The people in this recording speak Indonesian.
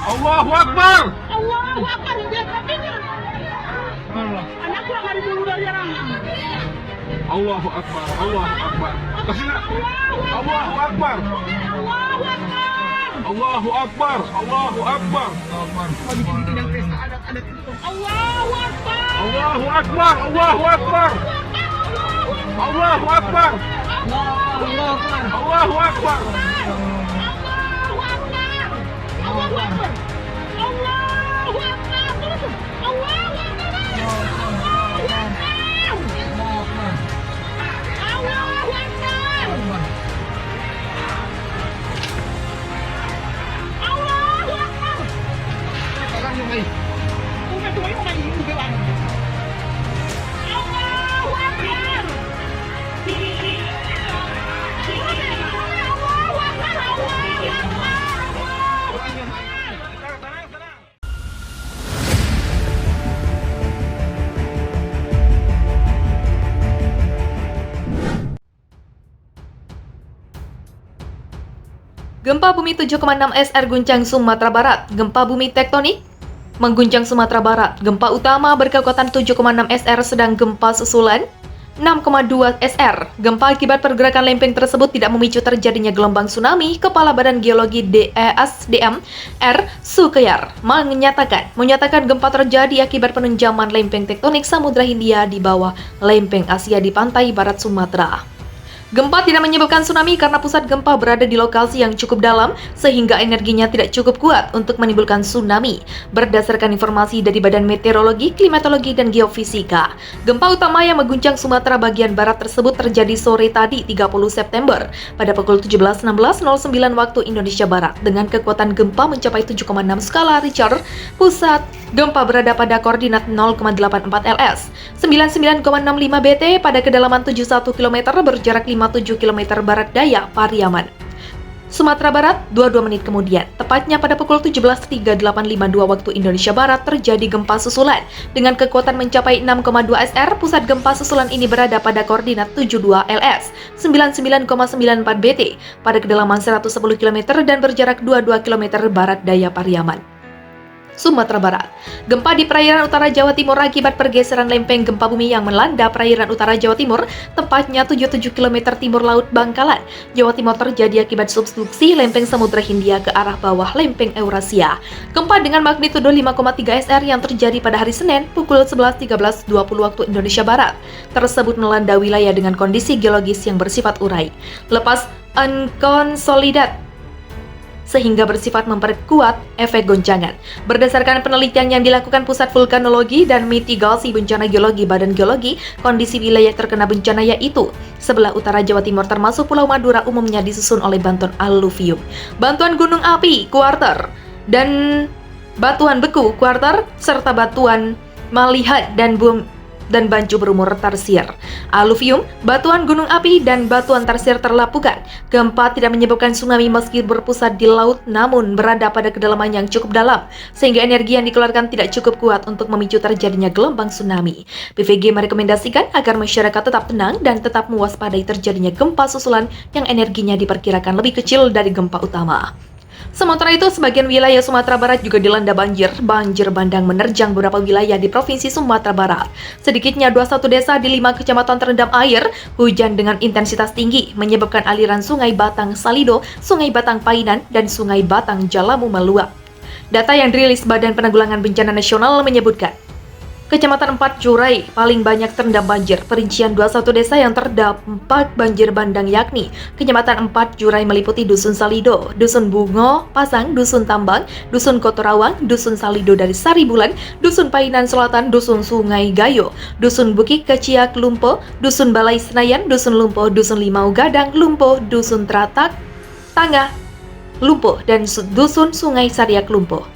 Allahu Akbar. Allahu Akbar. Lihat kakinya. Anakku akan dibunuh dari orang. Allahu Akbar. Allahu Akbar. Kesini. Allahu Akbar. Allahu Akbar. Allahu Akbar. Allahu Akbar. Allahu Akbar. Allahu Akbar. Allahu Akbar. Allahu Akbar. Allahu Akbar. Gempa bumi 7,6 SR guncang Sumatera Barat. Gempa bumi tektonik mengguncang Sumatera Barat. Gempa utama berkekuatan 7,6 SR sedang gempa susulan 6,2 SR. Gempa akibat pergerakan lempeng tersebut tidak memicu terjadinya gelombang tsunami. Kepala Badan Geologi DESDM R. Sukeyar menyatakan gempa terjadi akibat penunjaman lempeng tektonik Samudra Hindia di bawah lempeng Asia di pantai barat Sumatera. Gempa tidak menyebabkan tsunami karena pusat gempa berada di lokasi yang cukup dalam sehingga energinya tidak cukup kuat untuk menimbulkan tsunami. Berdasarkan informasi dari Badan Meteorologi, Klimatologi, dan Geofisika, gempa utama yang mengguncang Sumatera bagian barat tersebut terjadi sore tadi 30 September pada pukul 17.16.09 waktu Indonesia Barat dengan kekuatan gempa mencapai 7,6 skala Richter. Pusat gempa berada pada koordinat 0,84 LS, 99,65 BT pada kedalaman 71 km berjarak 57 km barat daya Pariaman, Sumatera Barat. 22 menit kemudian, tepatnya pada pukul 17.3852 waktu Indonesia Barat, terjadi gempa susulan dengan kekuatan mencapai 6,2 SR. Pusat gempa susulan ini berada pada koordinat 72 LS, 99,94 BT pada kedalaman 110 km dan berjarak 22 km barat daya Pariaman, Sumatera Barat. Gempa di perairan utara Jawa Timur akibat pergeseran lempeng gempa bumi yang melanda perairan utara Jawa Timur, tepatnya 77 km timur laut Bangkalan, Jawa Timur, terjadi akibat subduksi lempeng Samudra Hindia ke arah bawah lempeng Eurasia. Gempa dengan magnitudo 5,3 SR yang terjadi pada hari Senin pukul 11.13.20 waktu Indonesia Barat tersebut melanda wilayah dengan kondisi geologis yang bersifat urai, lepas unconsolidated, sehingga bersifat memperkuat efek goncangan. Berdasarkan penelitian yang dilakukan Pusat Vulkanologi dan Mitigasi Bencana Geologi Badan Geologi, kondisi wilayah terkena bencana yaitu sebelah utara Jawa Timur termasuk Pulau Madura umumnya disusun oleh bantuan aluvium, bantuan gunung api kuarter, dan batuan beku kuarter, serta batuan malihat dan bancu berumur tarsier. Aluvium, batuan gunung api, dan batuan tarsier terlapukan. Gempa tidak menyebabkan tsunami meski berpusat di laut namun berada pada kedalaman yang cukup dalam sehingga energi yang dikeluarkan tidak cukup kuat untuk memicu terjadinya gelombang tsunami. PVG merekomendasikan agar masyarakat tetap tenang dan tetap mewaspadai terjadinya gempa susulan yang energinya diperkirakan lebih kecil dari gempa utama. Sementara itu, sebagian wilayah Sumatera Barat juga dilanda banjir. Banjir bandang menerjang beberapa wilayah di Provinsi Sumatera Barat. Sedikitnya 21 desa di 5 kecamatan terendam air. Hujan dengan intensitas tinggi menyebabkan aliran Sungai Batang Salido, Sungai Batang Painan, dan Sungai Batang Jalamu meluap. Data yang dirilis Badan Penanggulangan Bencana Nasional menyebutkan Kecamatan 4 Jurai paling banyak terendam banjir. Perincian 21 desa yang terdampak banjir bandang yakni Kecamatan 4 Jurai meliputi Dusun Salido, Dusun Bungo Pasang, Dusun Tambang, Dusun Kotorawang, Dusun Salido dari Saribulan, Dusun Painan Selatan, Dusun Sungai Gayo, Dusun Bukit Keciak Lumpo, Dusun Balai Senayan, Dusun Lumpo, Dusun Limau Gadang Lumpo, Dusun Tratak Tangah Lumpo, dan Dusun Sungai Sariak Lumpo.